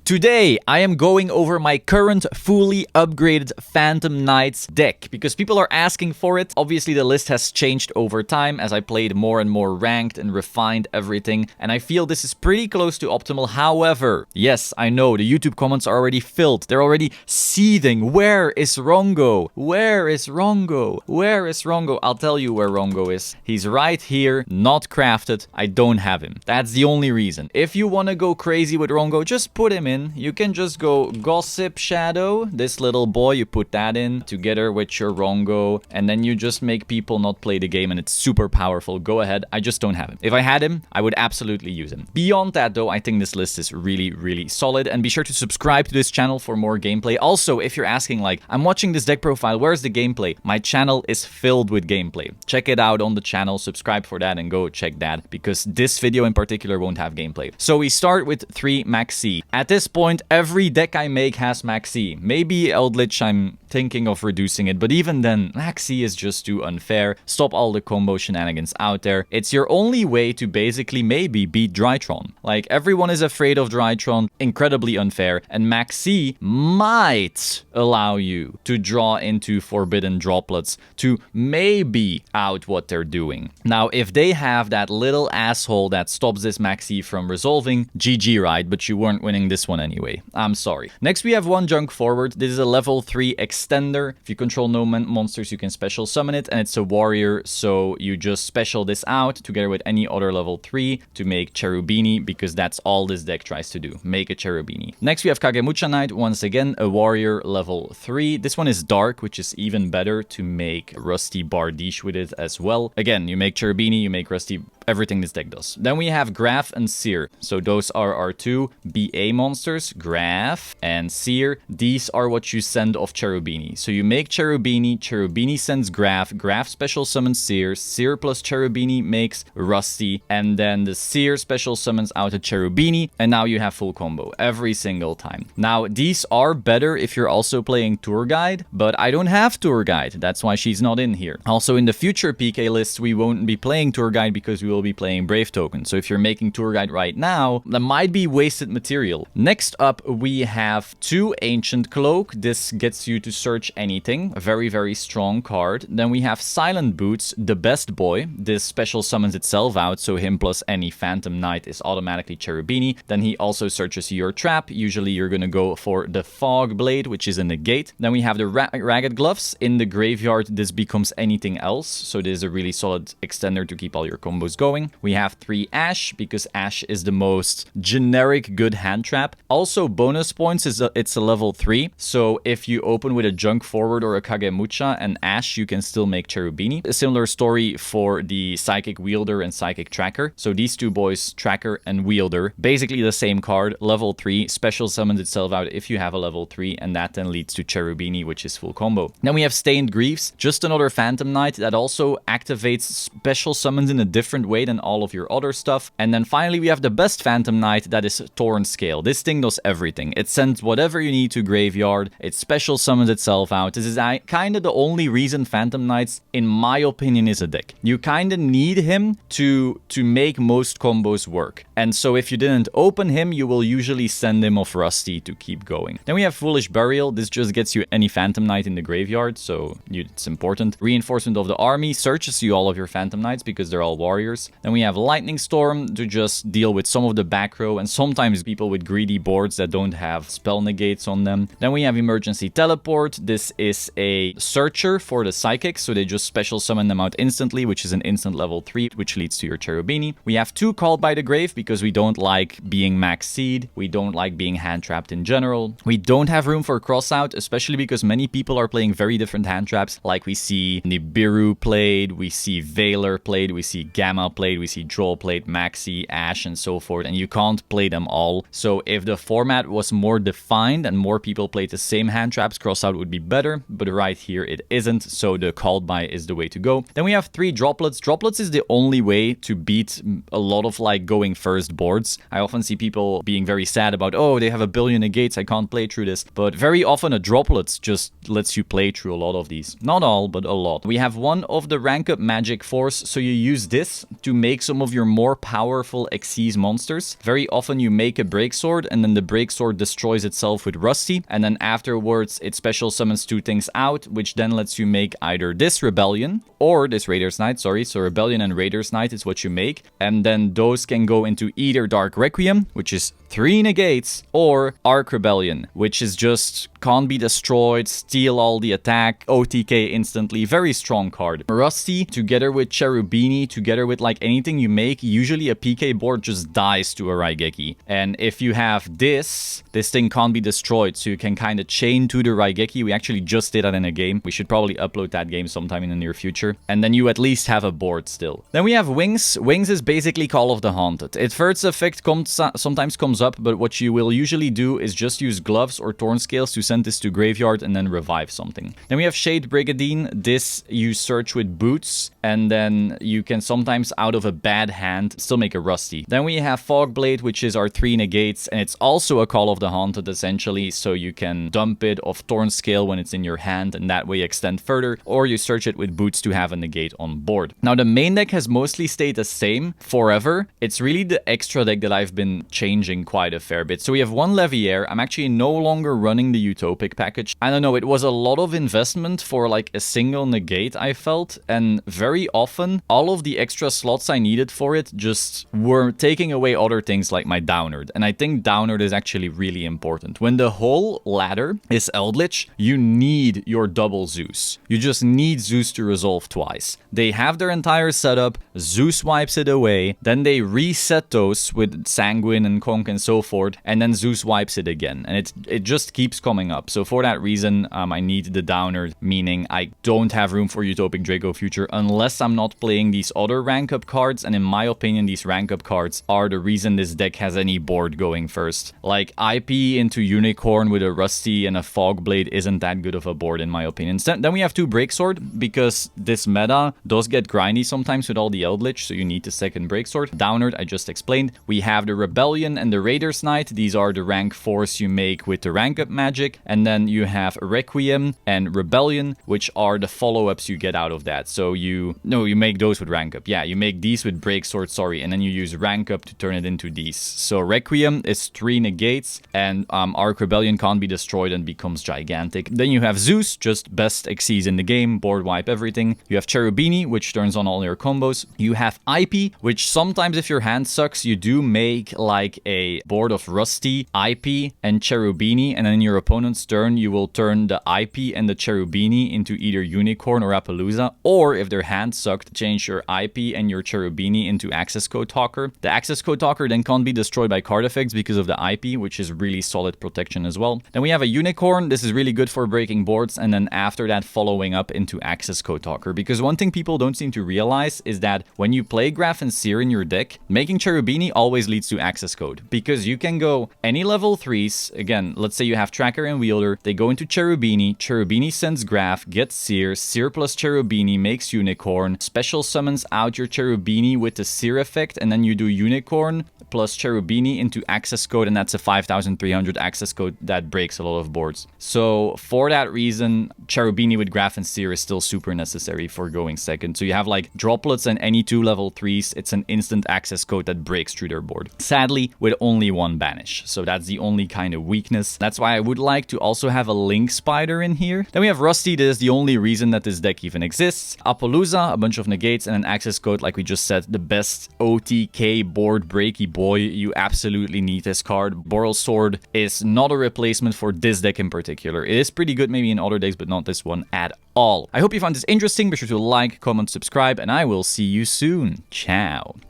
Today, I am going over my current fully upgraded Phantom Knights deck because people are asking for it. Obviously, the list has changed over time as I played more and more ranked and refined everything, and I feel this is pretty close to optimal. However, yes, I know the YouTube comments are already filled. They're already seething. Where is Rongo? Where is Rongo? Where is Rongo? I'll tell you where Rongo is. He's right here, not crafted. I don't have him. That's the only reason. If you want to go crazy with Rongo, just put him in. You can just go Gossip Shadow, this little boy, you put that in together with your Rongo, and then you just make people not play the game, and it's super powerful. Go ahead. I just don't have him. If I had him, I would absolutely use him. Beyond that, though, I think this list is really solid, and be sure to subscribe to this channel for more gameplay. Also, if you're asking, like, I'm watching this deck profile, where's the gameplay? My channel is filled with gameplay. Check it out on the channel, subscribe for that, and go check that, because this video in particular won't have gameplay. So we start with 3 Maxi. At this point, every deck I make has Maxi. Maybe Eldritch, I'm thinking of reducing it, but even then, Maxi is just too unfair. Stop all the combo shenanigans out there. It's your only way to basically maybe beat Drytron. Like, everyone is afraid of Drytron, incredibly unfair, and Maxi might allow you to draw into forbidden droplets to maybe out what they're doing. Now, if they have that little asshole that stops this Maxi from resolving, GG, right? But you weren't winning this one anyway. I'm sorry. Next, we have one Junk Forward. This is a level 3 extender. If you control no monsters, you can special summon it, and it's a warrior, so you just special this out together with any other level 3 to make Cherubini, because that's all this deck tries to do. Make a Cherubini. Next, we have Kagemucha Knight. Once again, a warrior level 3. This one is dark, which is even better to make Rusty Bardiche with it as well. Again, you make Cherubini, you make Rusty, everything this deck does. Then we have Graf and Seer. So those are our 2 BA monsters, Graf and Seer. These are what you send off Cherubini. So you make Cherubini, Cherubini sends Graf, Graf special summons Seer, Seer plus Cherubini makes Rusty, and then the Seer special summons out a Cherubini, and now you have full combo every single time. Now, these are better if you're also playing Tour Guide, but I don't have Tour Guide. That's why she's not in here. Also, in the future PK lists, we won't be playing Tour Guide because we will be playing Brave Token. So if you're making Tour Guide right now, that might be wasted material. Next up, we have 2 Ancient Cloak. This gets you to search anything. A very strong card. Then we have Silent Boots, the best boy. This special summons itself out, so him plus any Phantom Knight is automatically Cherubini. Then he also searches your trap. Usually you're gonna go for the Fog Blade, which is a negate. Then we have the Ragged Gloves. In the graveyard, this becomes anything else. So this is a really solid extender to keep all your combos going. We have 3 Ash, because Ash is the most generic good hand trap. Also, bonus points is it's a level 3. So if you open with a Junk Forward or a Kagemucha and Ash, you can still make Cherubini. A similar story for the Psychic Wielder and Psychic Tracker. So these 2 boys, Tracker and Wielder, basically the same card, level 3, special summons itself out if you have a level 3, and that then leads to Cherubini, which is full combo. Then we have Stained Greaves, just another Phantom Knight that also activates special summons in a different way than all of your other stuff. And then finally, we have the best Phantom Knight, that is Torn Scale. This thing does everything. It sends whatever you need to graveyard. It special summons itself out. This is kind of the only reason Phantom Knights, in my opinion, is a deck. You kind of need him to make most combos work. And so if you didn't open him, you will usually send him off Rusty to keep going. Then we have Foolish Burial. This just gets you any Phantom Knight in the graveyard, so it's important. Reinforcement of the Army searches you all of your Phantom Knights because they're all warriors. Then we have Lightning Storm to just deal with some of the back row and sometimes people with greedy boards that don't have spell negates on them. Then we have Emergency Teleport. This is a searcher for the Psychics, so they just special summon them out instantly, which is an instant level 3, which leads to your Cherubini. We have 2 Called by the Grave because we don't like being max seed. We don't like being hand trapped in general. We don't have room for cross out, especially because many people are playing very different hand traps. Like we see Nibiru played, we see Veiler played, we see Gamma played, we see Droll played, Maxi, Ash, and so forth, and you can't play them all. So if the format was more defined and more people played the same hand traps, crossout would be better, but right here it isn't, so the called by is the way to go. Then we have 3 droplets. Droplets is the only way to beat a lot of like going first boards. I often see people being very sad about, oh, they have a billion negates, I can't play through this, but very often a droplets just lets you play through a lot of these. Not all, but a lot. We have one of the rank up magic force, so you use this to make some of your more powerful Xyz monsters. Very often you make a break sword and then the break sword destroys itself with Rusty, and then afterwards it special summons 2 things out, which then lets you make either this Rebellion or this Raider's Knight, sorry. So Rebellion and Raider's Knight is what you make, and then those can go into either Dark Requiem, which is 3 negates, or Arc Rebellion, which is just can't be destroyed, steal all the attack, OTK instantly. Very strong card. Rusty, together with Cherubini, together with like anything you make, usually a PK board just dies to a Raigeki. And if you have this thing can't be destroyed, so you can kind of chain to the Raigeki. We actually just did that in a game. We should probably upload that game sometime in the near future. And then you at least have a board still. Then we have Wings. Wings is basically Call of the Haunted. Its first effect sometimes comes up, but what you will usually do is just use Gloves or Torn Scales to send this to Graveyard and then revive something. Then we have Shade Brigandine. This you search with Boots, and then you can sometimes out of a bad hand still make a Rusty. Then we have Fogblade, which is our 3 negates, and it's also a Call of the Haunted essentially, so you can dump it of Torn Scale when it's in your hand and that way extend further, or you search it with Boots to have a negate on board. Now the main deck has mostly stayed the same forever. It's really the extra deck that I've been changing quite a fair bit. So we have 1 Leviair. I'm actually no longer running the Utopic package. I don't know, it was a lot of investment for like a single negate, I felt, and very often all of the extra slots I needed for it just were taking away other things like my Downerd, and I think Downerd is actually really important. When the whole ladder is Eldritch, you need your double Zeus. You just need Zeus to resolve twice. They have their entire setup, Zeus wipes it away, then they reset those with Sanguine and Conk and so forth, and then Zeus wipes it again, and it just keeps coming up. So for that reason, I need the Downerd, meaning I don't have room for Utopic Draco Future unless I'm not playing these other rank up cards, and in my opinion, these rank up cards are the reason this deck has any board going first. Like IP into Unicorn with a Rusty and a Fogblade isn't that good of a board in my opinion. Then we have 2 Breaksword, because this meta does get grindy sometimes with all the Eldritch, so you need the second Breaksword. Downerd, I just explained. We have the Rebellion and the Raider's Knight. These are the rank 4s you make with the rank up magic, and then you have Requiem and Rebellion, which are the follow-ups you get out of that. So you make those with rank up. Yeah, you make these with Breaksword, sorry, and then you use rank up to turn it into these. So Requiem is 3 negates, and Arc Rebellion can't be destroyed and becomes gigantic. Then you have Zeus, just best Xyz in the game, board wipe everything. You have Cherubini, which turns on all your combos. You have IP, which sometimes if your hand sucks, you do make like a board of Rusty, IP, and Cherubini, and then in your opponent's turn, you will turn the IP and the Cherubini into either Unicorn or Appaloosa, or if their hand sucked, change your IP and your Cherubini into Access Code Talker. The Access Code Talker then can't be destroyed by card effects because of the IP, which is really solid protection as well. Then we have a Unicorn. This is really good for breaking boards, and then after that following up into Access Code Talker, because one thing people don't seem to realize is that when you play Graph and Seer in your deck, making Cherubini always leads to Access Code, because you can go any level 3s. Again, let's say you have Tracker and Wielder, they go into Cherubini, Cherubini sends Graph, gets Seer, Seer plus Cherubini makes Unicorn, special summons out your Cherubini with the Seer effect, and then you do Unicorn plus Cherubini into Access Code, and that's a 5300 Access Code that breaks a lot of boards. So for that reason, Cherubini with Graph and Seer is still super necessary for going second. So you have like droplets and any 2 level 3s, it's an instant Access Code that breaks through their board. Sadly, with only 1 banish. So that's the only kind of weakness. That's why I would like to also have a Link Spider in here. Then we have Rusty. This is the only reason that this deck even exists. Appaloosa, a bunch of negates, and an Access Code, like we just said, the best OTK board breaky boy. You absolutely need this card. Boral Sword is not a replacement for this deck in particular. It is pretty good maybe in other decks, but not this one at all. I hope you found this interesting. Be sure to like, comment, subscribe, and I will see you soon. Ciao.